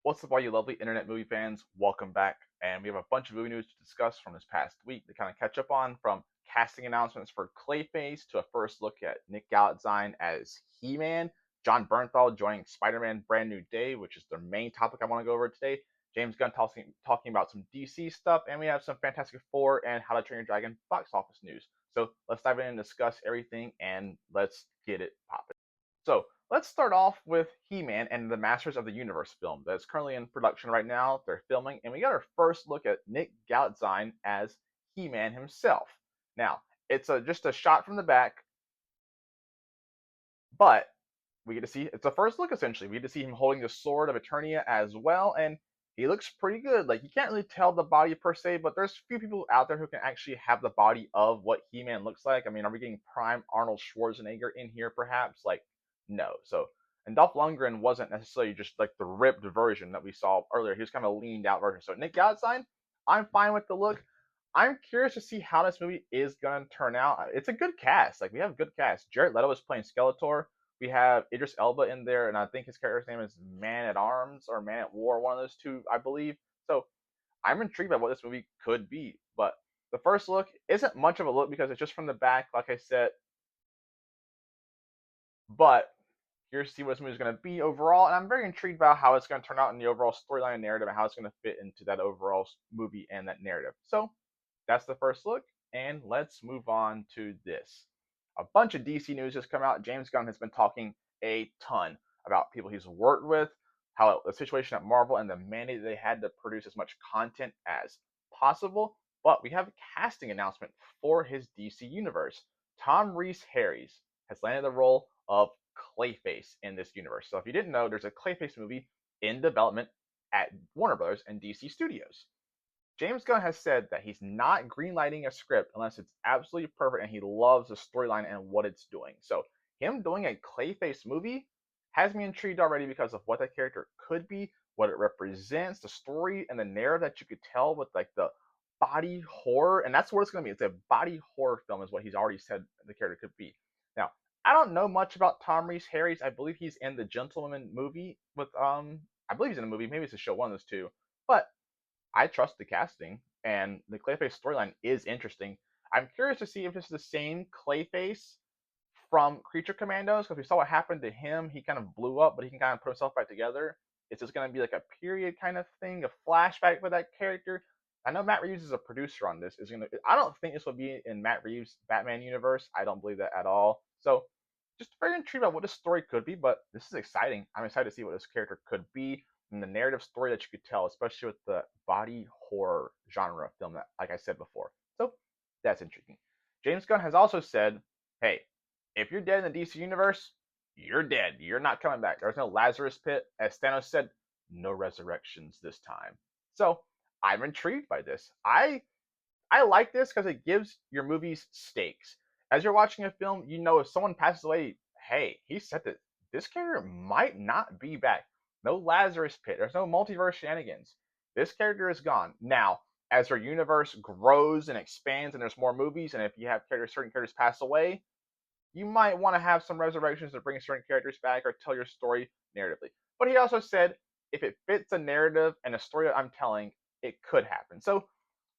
What's up, all you lovely internet movie fans? Welcome back. And we have a bunch of movie news to discuss from this past week to kind of catch up on, from casting announcements for Clayface to a first look at Nick Galatzine as He-Man, Jon Bernthal joining Spider-Man Brand New Day, which is the main topic I want to go over today, James Gunn talking about some DC stuff, and we have some Fantastic Four and How to Train Your Dragon box office news. So let's dive in and discuss everything, and let's get it popping. So let's start off with He-Man and the Masters of the Universe film that's currently in production right now. They're filming, and we got our first look at Nick Galatzine as He-Man himself. Now, it's just a shot from the back, but we get to see it's a first look essentially. We get to see him holding the sword of Eternia as well, and he looks pretty good. Like, you can't really tell the body per se, but there's few people out there who can actually have the body of what He-Man looks like. I mean, are we getting prime Arnold Schwarzenegger in here perhaps? Like, no. So, and Dolph Lundgren wasn't necessarily just like the ripped version that we saw earlier. He was kind of a leaned out version. So Nick Galatzine, I'm fine with the look. I'm curious to see how this movie is gonna turn out. It's a good cast. Like, we have a good cast. Jared Leto is playing Skeletor. We have Idris Elba in there, and I think his character's name is Man at Arms or Man at War, one of those two, I believe. So I'm intrigued by what this movie could be. But the first look isn't much of a look because it's just from the back, like I said. But here's to see what this movie is going to be overall, and I'm very intrigued about how it's going to turn out in the overall storyline and narrative and how it's going to fit into that overall movie and that narrative. So that's the first look, and let's move on to this. A bunch of DC news has come out. James Gunn has been talking a ton about people he's worked with, how the situation at Marvel and the mandate they had to produce as much content as possible. But we have a casting announcement for his DC universe. Tom Rhys-Harris has landed the role of Clayface in this universe. So if you didn't know, there's a Clayface movie in development at Warner Brothers and DC Studios. James Gunn has said that he's not greenlighting a script unless it's absolutely perfect and he loves the storyline and what it's doing. So him doing a Clayface movie has me intrigued already because of what that character could be, what it represents, the story and the narrative that you could tell with like the body horror, and that's what it's going to be. It's a body horror film, is what he's already said the character could be. Now, I don't know much about Tom Rhys-Harris. I believe he's in the Gentleman movie with I believe he's in a movie, maybe it's a show, one of those two. But I trust the casting, and the Clayface storyline is interesting. I'm curious to see if it's the same Clayface from Creature Commandos, because we saw what happened to him. He kind of blew up, but he can kind of put himself back together. Is this going to be like a period kind of thing, a flashback for that character? I know Matt Reeves is a producer on this. I don't think this will be in Matt Reeves' Batman universe. I don't believe that at all. So, just very intrigued about what this story could be, but this is exciting. I'm excited to see what this character could be and the narrative story that you could tell, especially with the body horror genre film that, like I said before. So that's intriguing. James Gunn has also said, hey, if you're dead in the DC universe, you're dead. You're not coming back. There's no Lazarus pit. As Thanos said, no resurrections this time. So I'm intrigued by this. I like this because it gives your movies stakes. As you're watching a film, you know if someone passes away, hey, he said that this character might not be back. No Lazarus pit. There's no multiverse shenanigans. This character is gone. Now, as your universe grows and expands and there's more movies, and if you have certain characters pass away, you might want to have some resurrections to bring certain characters back or tell your story narratively. But he also said if it fits a narrative and a story that I'm telling, it could happen. So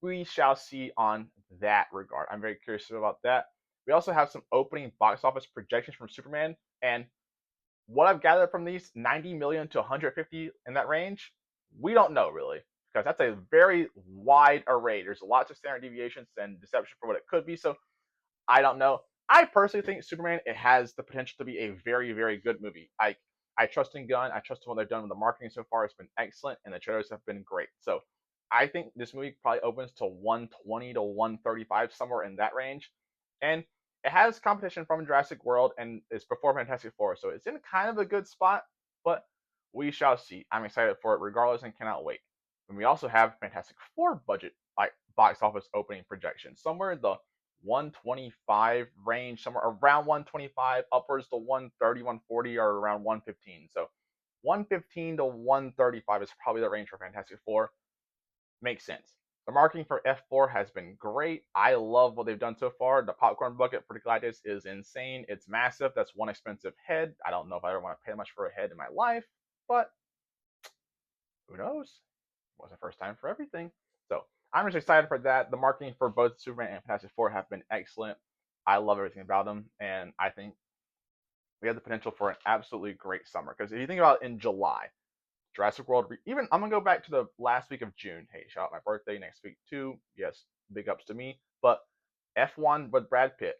we shall see on that regard. I'm very curious about that. We also have some opening box office projections from Superman, and what I've gathered from these, 90 million to 150 in that range, we don't know really, because that's a very wide array. There's lots of standard deviations and deception for what it could be. So I don't know. I personally think Superman, it has the potential to be a very, very good movie. I trust in Gunn. I trust in what they've done with the marketing so far. It's been excellent, and the trailers have been great. So I think this movie probably opens to 120 to 135, somewhere in that range. And it has competition from Jurassic World, and it's before Fantastic Four, so it's in kind of a good spot, but we shall see. I'm excited for it regardless and cannot wait. And we also have Fantastic Four budget, like box office opening projections, somewhere in the 125 range, somewhere around 125, upwards to 130, 140, or around 115. So 115 to 135 is probably the range for Fantastic Four. Makes sense. The marketing for F4 has been great. I love what they've done so far. The popcorn bucket for Galactus is insane. It's massive. That's one expensive head. I don't know if I ever want to pay that much for a head in my life, but Who knows? It was the first time for everything. So I'm just excited for that. The marketing for both Superman and Fantastic Four have been excellent. I love everything about them, and I think we have the potential for an absolutely great summer. Because if you think about it, in July, Jurassic World, even I'm gonna go back to the last week of June. Hey, shout out my birthday next week too. Yes, big ups to me. But F1 with Brad Pitt,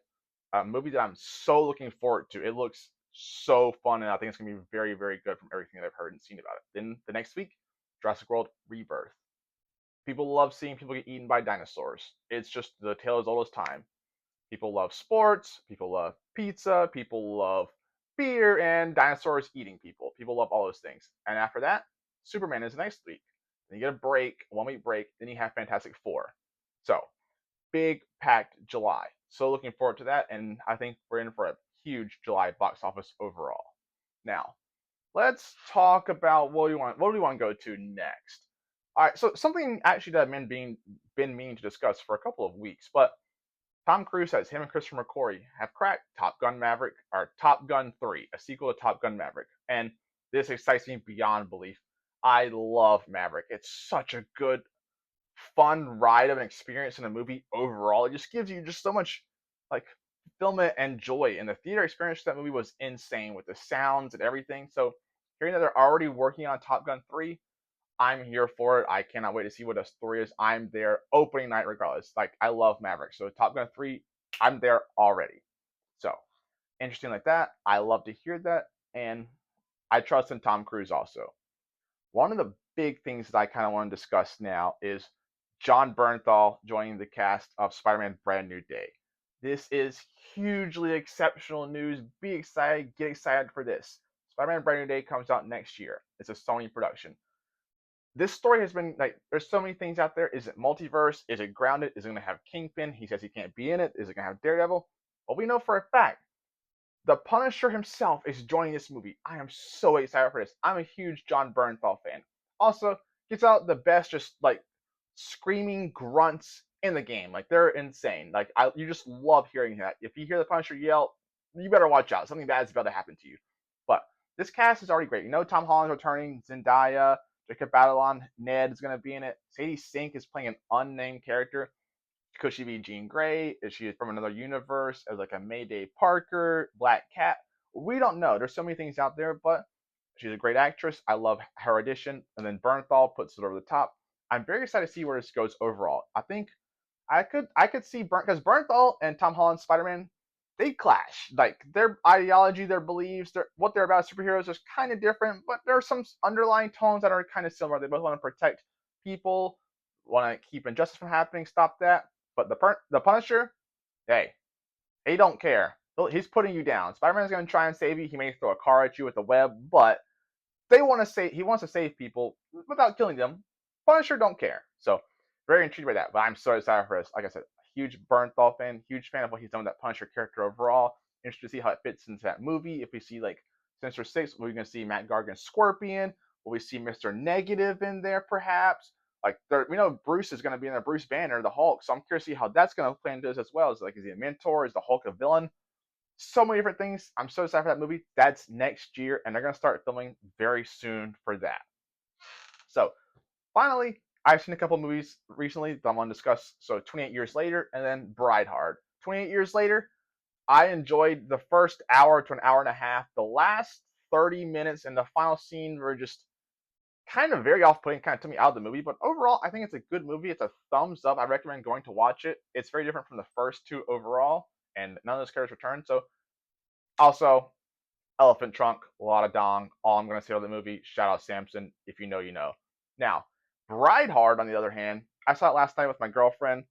a movie that I'm so looking forward to. It looks so fun, and I think it's gonna be very, very good from everything that I've heard and seen about it. Then the next week, Jurassic World Rebirth. People love seeing people get eaten by dinosaurs. It's just the tale as old as time. People love sports, people love pizza, people love beer, and dinosaurs eating people. People love all those things. And after that, Superman is next week. Then you get a break, 1 week break, then you have Fantastic Four. So, big packed July. So looking forward to that, and I think we're in for a huge July box office overall. Now, let's talk about what do we want to go to next. All right, so something actually that I've been meaning to discuss for a couple of weeks, but Tom Cruise says him and Christopher McQuarrie have cracked Top Gun Maverick, or Top Gun 3, a sequel to Top Gun Maverick. And this excites me beyond belief. I love Maverick. It's such a good, fun ride of an experience in a movie overall. It just gives you just so much like fulfillment and joy. And the theater experience for that movie was insane with the sounds and everything. So hearing that they're already working on Top Gun 3, I'm here for it. I cannot wait to see what the story is. I'm there opening night regardless. Like, I love Maverick. So Top Gun 3, I'm there already. So interesting like that. I love to hear that. And I trust in Tom Cruise also. One of the big things that I kind of want to discuss now is Jon Bernthal joining the cast of Spider-Man Brand New Day. This is hugely exceptional news. Be excited. Get excited for this. Spider-Man Brand New Day comes out next year. It's a Sony production. This story has been like, there's so many things out there. Is it multiverse? Is it grounded? Is it going to have Kingpin? He says he can't be in it. Is it going to have Daredevil? Well, we know for a fact the Punisher himself is joining this movie. I am so excited for this. I'm a huge Jon Bernthal fan. Also, gets out the best, just like screaming grunts in the game. Like, they're insane. Like, you just love hearing that. If you hear the Punisher yell, you better watch out. Something bad is about to happen to you. But this cast is already great. You know, Tom Holland's returning, Zendaya, Jacob Batalon, Ned is going to be in it. Sadie Sink is playing an unnamed character. Could she be Jean Grey? Is she from another universe as like a Mayday Parker, Black Cat? We don't know. There's so many things out there, but she's a great actress. I love her audition. And then Bernthal puts it over the top. I'm very excited to see where this goes overall. I think I could see because Bernthal and Tom Holland's Spider-Man, they clash. Like, their ideology, their beliefs, what they're about as superheroes is kind of different, but there are some underlying tones that are kind of similar. They both want to protect people, want to keep injustice from happening, stop that. But the Punisher, hey, he don't care. He's putting you down. Spider-Man's going to try and save you. He may throw a car at you with a web, but he wants to save people without killing them. Punisher don't care. So very intrigued by that. But I'm so excited for this. Like I said, huge Bernthal fan, huge fan of what he's done with that Punisher character overall. Interested to see how it fits into that movie. If we see like Sinister Six, we're gonna see Matt Gargan's Scorpion. Will we see Mr. Negative in there perhaps? Like, we know Bruce is gonna be in there, Bruce Banner, the Hulk. So I'm curious to see how that's gonna play into this as well. Is he a mentor? Is the Hulk a villain? So many different things. I'm so excited for that movie. That's next year, and they're gonna start filming very soon for that. So finally, I've seen a couple movies recently that I want to discuss. So 28 Years Later and then Bride Hard. 28 Years Later, I enjoyed the first hour to an hour and a half. The last 30 minutes and the final scene were just kind of very off-putting, kind of took me out of the movie. But overall, I think it's a good movie. It's a thumbs up. I recommend going to watch it. It's very different from the first two overall, and none of those characters return. So also, Elephant Trunk, a lot of dong. All I'm going to say about the movie, shout out Samson. If you know, you know. Now, Bride Hard, on the other hand, I saw it last night with my girlfriend.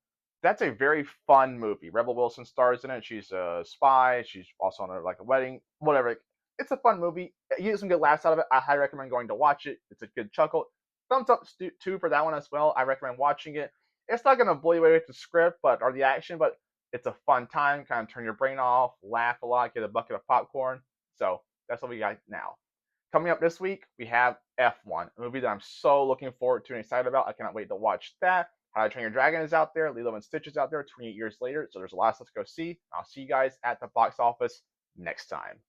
That's a very fun movie. Rebel Wilson stars in it. She's a spy. She's also on a wedding, whatever. It's a fun movie. You get some good laughs out of it. I highly recommend going to watch it. It's a good chuckle. Thumbs up too for that one as well. I recommend watching it. It's not going to blow you away with the script or the action, but it's a fun time. Kind of turn your brain off, laugh a lot, get a bucket of popcorn. So that's what we got now. Coming up this week, we have F1, a movie that I'm so looking forward to and excited about. I cannot wait to watch that. How to Train Your Dragon is out there. Lilo and Stitch is out there 28 years later. So there's a lot of stuff to go see. I'll see you guys at the box office next time.